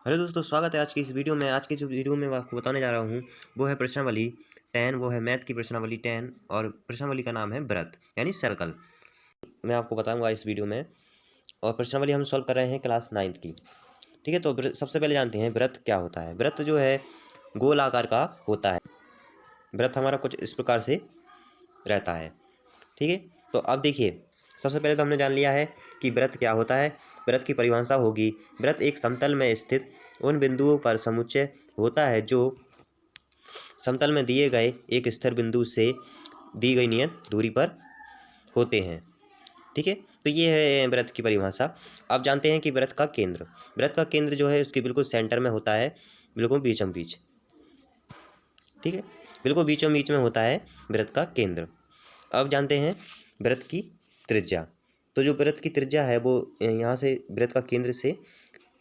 Hello दोस्तों, स्वागत है आज की इस वीडियो में। आज की जो वीडियो में मैं आपको बताने जा रहा हूँ वो है प्रश्नावली 10। वो है मैथ की प्रश्नावली 10 और प्रश्नावली का नाम है व्रत यानी सर्कल। मैं आपको बताऊंगा इस वीडियो में। और प्रश्नावली हम सॉल्व कर रहे हैं क्लास 9th की। ठीक है, तो सबसे पहले जानते हैं व्रत क्या होता है। व्रत जो है गोल आकार का होता है। व्रत हमारा कुछ इस प्रकार से रहता है। ठीक है, तो अब देखिए, सबसे पहले तो हमने जान लिया है कि व्रत क्या होता है। व्रत की परिभाषा होगी, व्रत एक समतल में स्थित उन बिंदुओं पर समुच्चय होता है जो समतल में दिए गए एक स्थिर बिंदु से दी गई नियत दूरी पर होते हैं। ठीक है, तो ये है व्रत की परिभाषा। अब जानते हैं कि व्रत का केंद्र। व्रत का केंद्र जो है उसके बिल्कुल सेंटर में होता है, बिल्कुल बीचों बीच। ठीक है, बिल्कुल बीचों बीच में होता है व्रत का केंद्र। अब जानते हैं व्रत की त्रिज्या। तो जो व्रत की त्रिज्या है वो यहाँ से व्रत का केंद्र से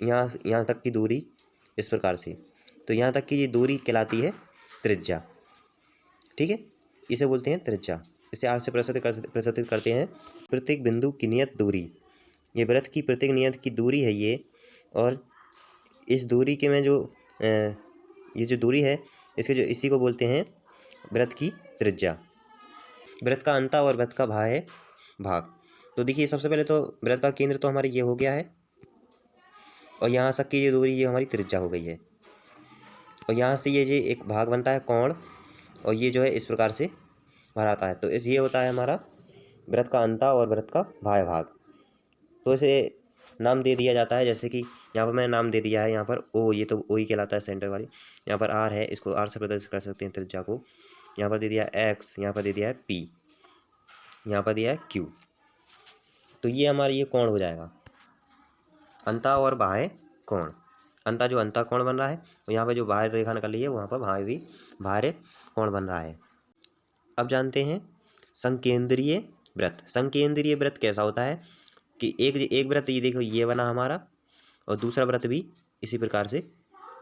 यहाँ तक की दूरी इस प्रकार से, तो यहाँ तक की ये दूरी कहलाती है त्रिज्या। ठीक है, इसे बोलते हैं त्रिज्या। इसे आर से प्रदर्शित करते हैं प्रत्येक बिंदु की नियत दूरी। ये व्रत की प्रत्येक नियत की दूरी है ये। और इस दूरी के में जो ये जो दूरी है इसके जो इसी को बोलते हैं व्रत की त्रिज्या। व्रत का अंता और व्रत का भाग। तो देखिए, सबसे पहले तो व्रत का केंद्र तो हमारे ये हो गया है और यहाँ तक की ये दूरी ये हमारी त्रिज्या हो गई है। और यहाँ से ये एक भाग बनता है कोण, और ये जो है इस प्रकार से बाहर आता है। तो ये होता है हमारा व्रत का अंता और व्रत का भाग। तो इसे नाम दे दिया जाता है, जैसे कि यहाँ पर मैंने नाम दे दिया है, यहाँ पर ओ, ये तो ओ ही कहलाता है सेंटर वाली। यहाँ पर आर है, इसको आर से प्रदर्शित कर सकते हैं त्रिज्या को। यहाँ पर दे दिया है एक्स, यहाँ पर दे दिया है पी, यहाँ पर दिया है क्यू। तो ये हमारा ये कोण हो जाएगा अंता और बाह्य कोण। अंता जो अंता कोण बन रहा है, और यहाँ पर जो बाहर रेखा निकल रही है वहाँ पर बाहर कोण बन रहा है। अब जानते हैं संकेंद्रीय व्रत। संकेंद्रीय व्रत कैसा होता है कि एक व्रत ये देखो ये बना हमारा, और दूसरा व्रत भी इसी प्रकार से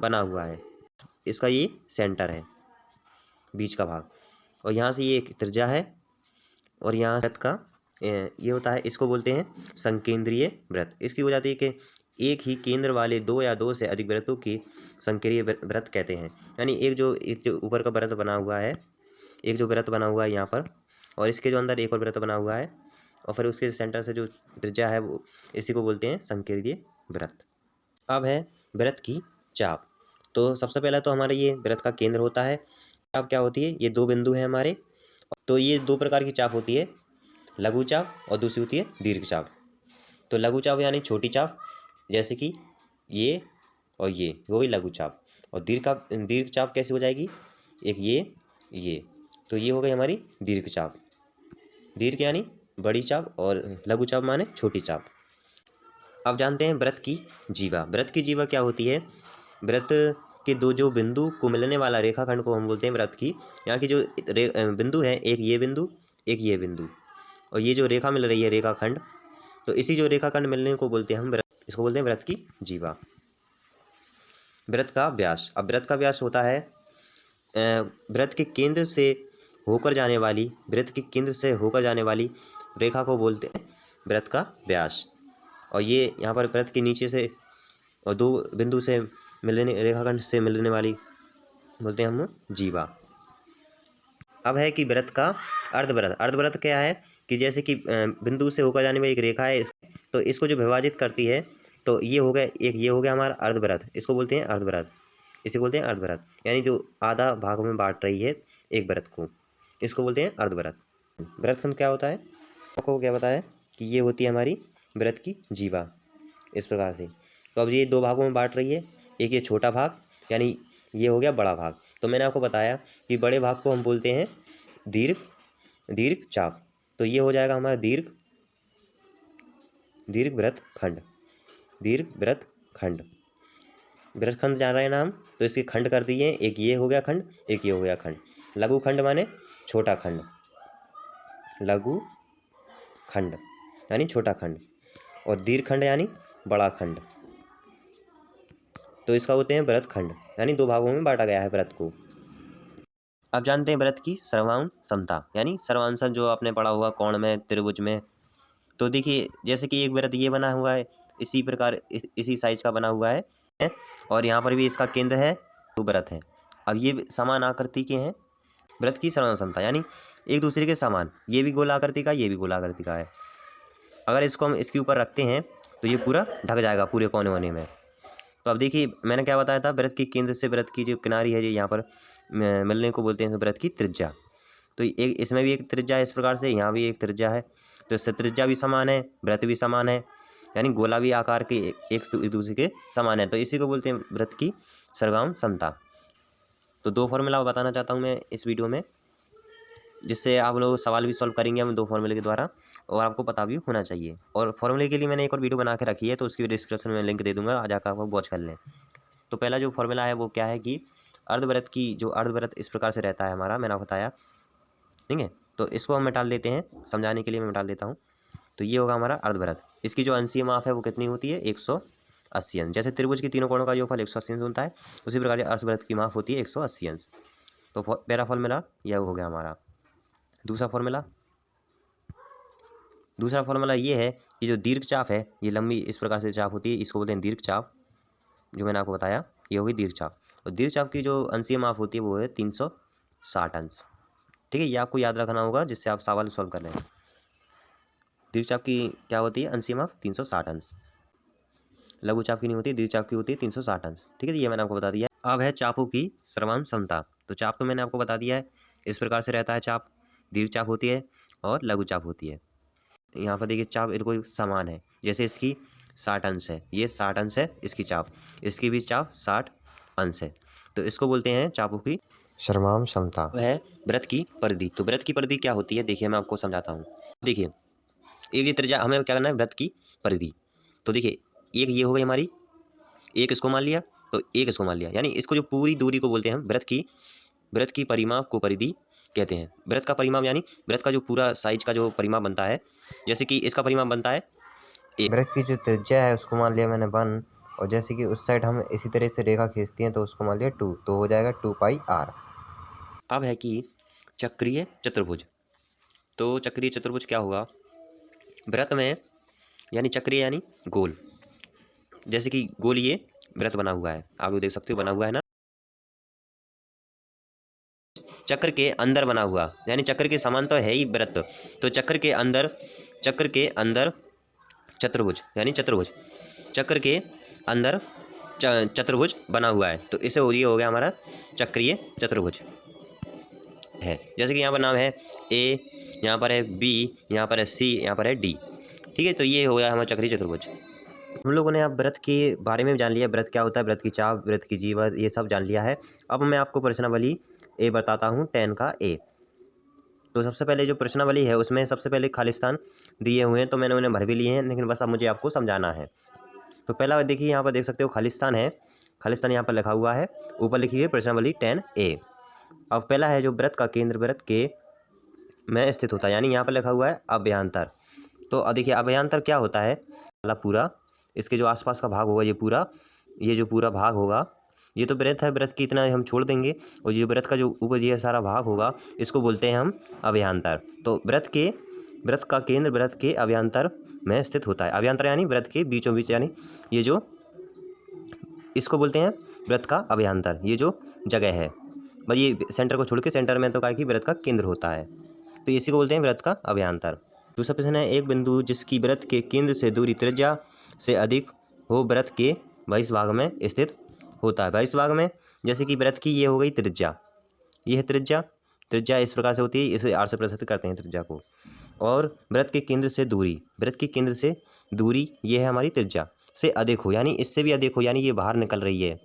बना हुआ है। इसका ये सेंटर है, बीच का भाग, और यहाँ से ये एक त्रिज्या है, और यहाँ व्रत का ये होता है, इसको बोलते हैं संकेंद्रीय व्रत। इसकी हो जाती है कि एक ही केंद्र वाले दो या दो से अधिक व्रतों की संकेंद्रीय व्रत कहते हैं। यानी एक जो ऊपर का व्रत बना हुआ है, एक जो व्रत बना हुआ है यहाँ पर, और इसके जो अंदर एक और व्रत बना हुआ है, और फिर उसके सेंटर से जो त्रिज्या है वो इसी को बोलते हैं संकेंद्रीय व्रत। अब है व्रत की चाप। तो सबसे पहला तो हमारा ये व्रत का केंद्र होता है। चाप क्या होती है, ये दो बिंदु हैं हमारे। तो ये दो प्रकार की चाप होती है, लघु चाप और दूसरी होती है दीर्घ चाप। तो लघु चाप यानी छोटी चाप, जैसे कि ये और ये हो गई लघु चाप। और दीर्घ चाप कैसे हो जाएगी, एक ये, तो ये हो गई हमारी दीर्घ चाप। दीर्घ यानी बड़ी चाप और लघु चाप माने छोटी चाप। अब जानते हैं व्रत की जीवा। व्रत की जीवा क्या होती है, व्रत के दो जो बिंदु को मिलने वाला रेखाखंड को हम बोलते हैं व्रत की। यहाँ की जो बिंदु है, एक ये बिंदु एक ये बिंदु, और ये जो रेखा मिल रही है रेखाखंड, तो इसी जो रेखाखंड मिलने को बोलते हैं हम व्रत। इसको बोलते हैं व्रत की जीवा। व्रत का व्यास। अब व्रत का व्यास होता है व्रत के केंद्र से होकर जाने वाली, व्रत के केंद्र से होकर जाने वाली रेखा को बोलते हैं व्रत का व्यास। और ये यहाँ पर व्रत के नीचे से और दो बिंदु से मिलने, रेखाखंड से मिलने वाली बोलते हैं हम जीवा। अब है कि व्रत का अर्धव्रत। अर्धव्रत क्या है कि जैसे कि बिंदु से होकर जाने वाली एक रेखा है, तो इसको जो विभाजित करती है, तो ये हो गया एक, ये हो गया हमारा अर्धव्रत। इसको बोलते हैं अर्धव्रत, इसे बोलते हैं अर्धव्रत। यानी जो आधा भागों में बांट रही है एक व्रत को, इसको बोलते हैं अर्धव्रत। व्रतखंड क्या होता है, आपको क्या बताया कि ये होती है हमारी व्रत की जीवा इस प्रकार से। तो अब ये दो भागों में बांट रही है, एक ये छोटा भाग यानी ये हो गया बड़ा भाग। तो मैंने आपको बताया कि बड़े भाग को हम बोलते हैं दीर्घ चाप। तो ये हो जाएगा हमारा दीर्घ व्रत खंड। दीर्घ व्रत खंड, व्रत खंड जान रहे हैं ना हम, तो इसके खंड कर दिए, एक ये हो गया खंड, एक ये हो गया खंड। लघु खंड माने छोटा खंड, लघु खंड यानी छोटा खंड, और दीर्घ खंड यानी बड़ा खंड। तो इसका होते हैं व्रत खंड, यानी दो भागों में बांटा गया है व्रत को। अब जानते हैं व्रत की सर्वांग समता, यानी सर्वांशण जो आपने पढ़ा होगा कोण में, त्रिभुज में। तो देखिए, जैसे कि एक व्रत ये बना हुआ है, इसी प्रकार इसी साइज का बना हुआ है, है और यहाँ पर भी इसका केंद्र है तो व्रत है। अब ये समान आकृति के हैं, व्रत की सर्वांग समता यानी एक दूसरे के समान, ये भी गोल आकृति का, ये भी गोल आकृति का है। अगर इसको हम इसके ऊपर रखते हैं तो ये पूरा ढक जाएगा पूरे कोने वोने में। तो अब देखिए मैंने क्या बताया था, व्रत के केंद्र से व्रत की जो किनारी है, जो यहाँ पर मिलने को बोलते हैं व्रत की त्रिज्या। तो एक इसमें भी एक त्रिज्या है इस प्रकार से, यहाँ भी एक त्रिज्या है, तो इससे त्रिज्या भी समान है, व्रत भी समान है, यानी गोला भी आकार के एक दूसरे के समान है। तो इसी को बोलते हैं व्रत की सर्वगाम समता। तो 2 फॉर्मूला बताना चाहता हूँ मैं इस वीडियो में, जिससे आप लोग सवाल भी सॉल्व करेंगे हम 2 फॉर्मूले के द्वारा, और आपको पता भी होना चाहिए। और फॉर्मूले के लिए मैंने एक और वीडियो बना के रखी है, तो उसकी डिस्क्रिप्शन में लिंक दे दूँगा, आ जाकर आप वॉच कर लें। तो पहला जो फॉर्मूला है वो क्या है कि अर्धव्रत की जो अर्धव्रत इस प्रकार से रहता है हमारा, मैंने आपको बताया, ठीक है। तो इसको हम मिटा लेते हैं, समझाने के लिए मैं मिटा देता हूँ। तो ये होगा हमारा अर्धव्रत, इसकी जो अंशीय माप है वो कितनी होती है 180 अंश। जैसे त्रिभुज की तीनों कोणों का योगफल 180 अंश होता है, उसी प्रकार अर्धव्रत की माप होती है 180 अंश। तो पहला फॉर्मूला यह हो गया हमारा। दूसरा फॉर्मूला ये है कि जो दीर्घ चाप है, ये लंबी इस प्रकार से चाप होती है, इसको बोलते हैं दीर्घ चाप, जो मैंने आपको बताया ये होगी दीर्घ चाप। और दीर्घ चाप की जो अंशीय माप होती है वो है 360 अंश, ठीक है। ये आपको याद रखना होगा जिससे आप सवाल सॉल्व कर लें। दीर्घ चाप की क्या होती है अंशीय माप 360 अंश, लघु चाप की नहीं होती, दीर्घ चाप की होती है 360 अंश, ठीक है। ये मैंने आपको बता दिया। अब है चापों की सर्वगाम समता। तो चाप तो मैंने आपको बता दिया है, इस प्रकार से रहता है चाप, दीर्घ चाप होती है और लघु चाप होती है। यहाँ पर देखिए चाप बिल्कुल समान है, जैसे इसकी 60 अंश है, ये 60 अंश है इसकी चाप, इसकी भी चाप 60 अंश है। तो इसको बोलते हैं चापों की सर्वगाम समता। है व्रत की परिधि। तो व्रत की परिधि क्या होती है, देखिए मैं आपको समझाता हूँ। देखिए एक ये त्रिज्या, हमें क्या करना है व्रत की परिधि। तो देखिए एक ये हो गई हमारी, एक इसको मान लिया, तो एक इसको मान लिया, यानी इसको जो पूरी दूरी को बोलते हैं व्रत की परिमाप को परिधि कहते हैं। व्रत का परिमाप यानी व्रत का जो पूरा साइज का जो परिमाप बनता है, जैसे कि इसका परिमाप बनता है व्रत की जो त्रिज्या है उसको मान लिया मैंने 1, और जैसे कि उस साइड हम इसी तरह से रेखा खींचती हैं तो उसको मान लिया 2, तो हो जाएगा 2πr। अब है कि चक्रीय चतुर्भुज। तो चक्रीय चतुर्भुज क्या होगा, व्रत में यानी चक्रीय यानी गोल, जैसे कि गोल ये व्रत बना हुआ है, आप लोग देख सकते हो बना हुआ है ना, चक्र के अंदर बना हुआ, यानी चक्र के समान तो है ही व्रत, तो चक्र के अंदर चतुर्भुज यानी चतुर्भुज, चक्र के अंदर चतुर्भुज बना हुआ है, तो इसे ये हो गया हमारा चक्रीय चतुर्भुज है। जैसे कि यहाँ पर नाम है ए, यहाँ पर है बी, यहाँ पर है सी, यहाँ पर है डी, ठीक है। तो ये हो गया हमारा चक्रीय चतुर्भुज। हम लोगों ने अब व्रत के बारे में जान लिया, व्रत क्या होता है, व्रत की चाप, व्रत की जीवा, ये सब जान लिया है। अब मैं आपको प्रश्नावली ए बताता हूँ, 10 का ए। तो सबसे पहले जो प्रश्नावली है उसमें सबसे पहले खालिस्तान दिए हुए हैं, तो मैंने उन्हें भर भी लिए हैं, लेकिन बस अब मुझे आपको समझाना है। तो पहला देखिए यहाँ पर देख सकते हो खालिस्तान है, खालिस्तान यहाँ पर लिखा हुआ है, ऊपर लिखी है प्रश्नावली 10A। अब पहला है जो व्रत का केंद्र व्रत के में स्थित होता है, यानी यहाँ पर लिखा हुआ है अभ्यंतर। तो देखिए अभ्यंतर क्या होता है, पूरा इसके जो आसपास का भाग होगा, ये जो पूरा भाग होगा, ये तो व्रत है, व्रत की इतना हम छोड़ देंगे, और ये व्रत का जो ऊपर ये सारा भाग होगा इसको बोलते हैं हम अभ्यंतर। तो व्रत का केंद्र व्रत के अभ्यंतर में स्थित होता है। अभ्यंतर यानी व्रत के बीचों बीच, यानी ये जो इसको बोलते हैं व्रत का अभ्यंतर, ये जो जगह है, बस ये सेंटर को छोड़ के, सेंटर में तो क्या कि व्रत का केंद्र होता है, तो इसी को बोलते हैं व्रत का अभ्यंतर। दूसरा प्रश्न है, एक बिंदु जिसकी व्रत के केंद्र से दूरी त्रिज्या से अधिक हो व्रत के बहिष भाग में स्थित होता है। बहिष भाग में, जैसे कि व्रत की ये हो गई त्रिज्या, ये है त्रिज्या इस प्रकार से होती है, इसे r से प्रदर्शित करते हैं त्रिज्या को। और व्रत के केंद्र से दूरी, ये है हमारी त्रिज्या से अधिक हो, यानी इससे भी अधिक हो, यानी ये बाहर निकल रही है,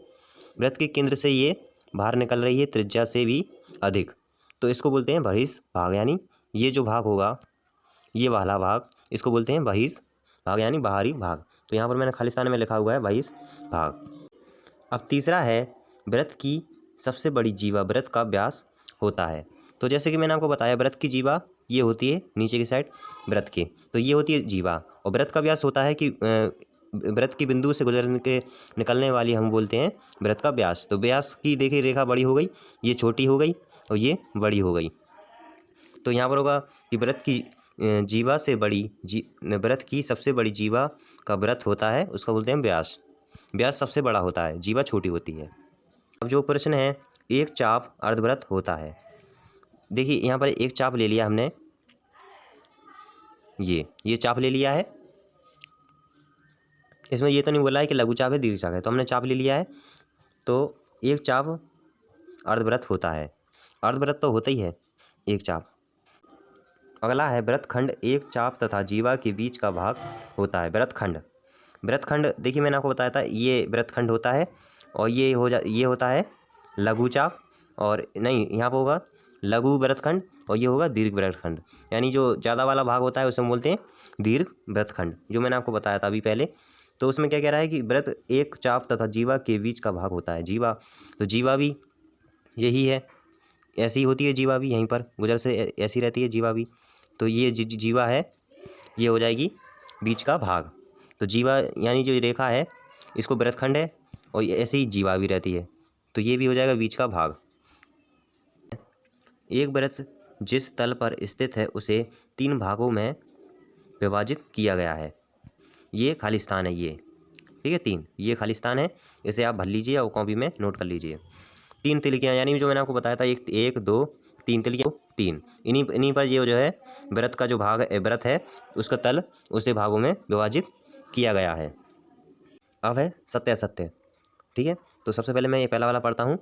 व्रत के केंद्र से ये बाहर निकल रही है त्रिज्या से भी अधिक, तो इसको बोलते हैं बहिष भाग। यानी ये जो भाग होगा, ये वाला भाग, इसको बोलते हैं बहिष भाग यानी बाहरी भाग। तो यहाँ पर मैंने खालिस्तान में लिखा हुआ है बहिष भाग। अब तीसरा है, व्रत की सबसे बड़ी जीवा व्रत का व्यास होता है। तो जैसे कि मैंने आपको बताया, व्रत की जीवा ये होती है नीचे की साइड व्रत की, तो ये होती है जीवा, और व्रत का व्यास होता है कि व्रत की बिंदु से गुजरने के निकलने वाली हम बोलते हैं व्रत का व्यास। तो व्यास की देखिए रेखा बड़ी हो गई, ये छोटी हो गई और ये बड़ी हो गई। तो यहाँ पर होगा कि व्रत की जीवा से बड़ी व्रत की सबसे बड़ी जीवा का व्रत होता है, उसका बोलते हैं व्यास। व्यास सबसे बड़ा होता है, जीवा छोटी होती है। अब जो प्रश्न है, एक चाप अर्धवृत्त होता है। देखिए यहाँ पर एक चाप ले लिया हमने, ये चाप ले लिया है। इसमें ये तो नहीं बोला है कि लघु चाप है दीर्घ चाप है, तो हमने चाप ले लिया है। तो एक चाप अर्धवृत्त होता है, अर्धवृत्त तो होता ही है एक चाप। अगला है वृत्तखंड, एक चाप तथा जीवा के बीच का भाग होता है वृत्तखंड। वृत्तखंड देखिए मैंने आपको बताया था, ये वृत्तखंड होता है और ये होता है लघु चाप, और नहीं यहाँ पर होगा लघु वृत्तखंड और ये होगा दीर्घ वृत्तखंड। यानी जो ज़्यादा वाला भाग होता है उसे हम बोलते हैं दीर्घ वृत्तखंड, जो मैंने आपको बताया था अभी पहले। तो उसमें क्या कह रहा है कि वृत्त एक चाप तथा जीवा के बीच का भाग होता है। जीवा, तो जीवा भी यही है, ऐसी होती है जीवा भी, यहीं पर गुजर से ऐसी रहती है जीवा भी। तो ये जीवा है, ये हो जाएगी बीच का भाग। तो जीवा यानी जो रेखा है इसको वृत्तखंड है, और ऐसे ही जीवा भी रहती है, तो ये भी हो जाएगा बीच का भाग। एक वृत्त जिस तल पर स्थित है उसे 3 भागों में विभाजित किया गया है। ये खाली स्थान है, ये ठीक है 3, ये खाली स्थान है, इसे आप भर लीजिए और कॉपी में नोट कर लीजिए। 3 तिलिकियाँ, यानी जो मैंने आपको बताया था, 1 2 3 तिलिकियाँ, 3 इन्हीं पर ये जो है वृत्त का जो भाग वृत्त है उसका तल उसे भागों में विभाजित किया गया है। अब है सत्य असत्य, ठीक है। तो सबसे पहले मैं ये पहला वाला पढ़ता हूँ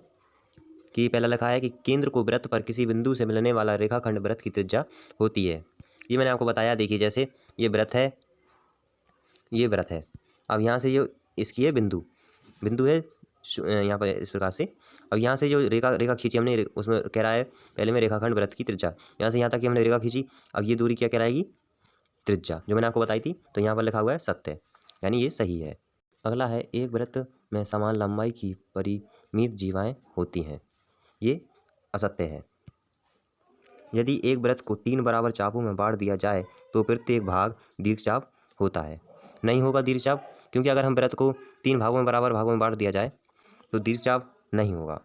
कि पहला लिखा है कि केंद्र को वृत्त पर किसी बिंदु से मिलने वाला रेखाखंड वृत्त की त्रिज्या होती है। ये मैंने आपको बताया, देखिए जैसे ये वृत्त है, ये वृत्त है। अब यहाँ से जो इसकी है बिंदु है यहाँ पर इस प्रकार से। अब यहाँ से जो रेखा खींची हमने, उसमें कह रहा है पहले में रेखाखंड वृत्त की त्रिज्या, यहाँ से यहाँ तक की हमने रेखा खींची। अब ये दूरी क्या कहलाएगी, त्रिज्या, जो मैंने आपको बताई थी। तो यहाँ पर लिखा हुआ है सत्य, यानी ये सही है। अगला है एक वृत्त में समान लंबाई की परिमित जीवाएँ होती हैं, ये असत्य है। यदि एक वृत्त को 3 बराबर चापों में बांट दिया जाए तो प्रत्येक भाग दीर्घ चाप होता है। नहीं होगा दीर्घ चाप, क्योंकि अगर हम वृत्त को 3 भागों में बराबर भागों में बांट दिया जाए तो दीर्घ चाप नहीं होगा।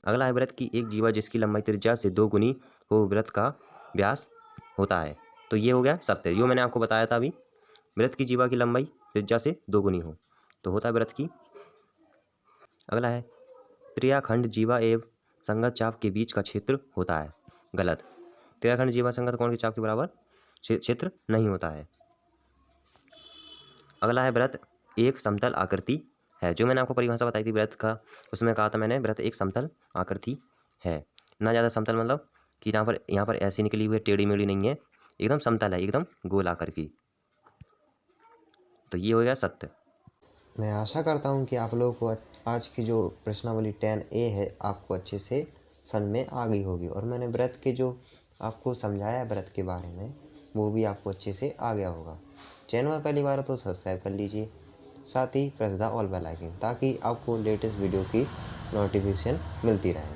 अगला है वृत्त की एक जीवा जिसकी लंबाई त्रिज्या से 2 गुनी हो वृत्त का व्यास होता है। तो ये हो गया सत्य, जो मैंने आपको बताया था अभी, वृत्त की जीवा की लंबाई त्रिज्या से 2 गुनी हो तो होता है वृत्त की। अगला है त्रियाखंड जीवा एवं संगत चाप के बीच का क्षेत्र होता है। गलत, त्रियाखंड जीवा संगत कोण के चाप के बराबर क्षेत्र नहीं होता है। अगला है वृत्त एक समतल आकृति है, जो मैंने आपको परिभाषा बताई थी वृत्त का, उसमें कहा था मैंने वृत्त एक समतल आकृति है। ना ज़्यादा समतल मतलब कि यहाँ पर ऐसी निकली हुई है, टेढ़ी मेढ़ी नहीं है, एकदम समतल है, एकदम गोल आकर की। तो ये हो गया सत्य। मैं आशा करता हूँ कि आप लोगों को आज की जो प्रश्नावली 10A है आपको अच्छे से समझ में आ गई होगी, और मैंने वृत्त के जो आपको समझाया वृत्त के बारे में वो भी आपको अच्छे से आ गया होगा। चैनल में पहली बार तो सब्सक्राइब कर लीजिए, साथ ही press the all bell icon, ताकि आपको लेटेस्ट वीडियो की नोटिफिकेशन मिलती रहे।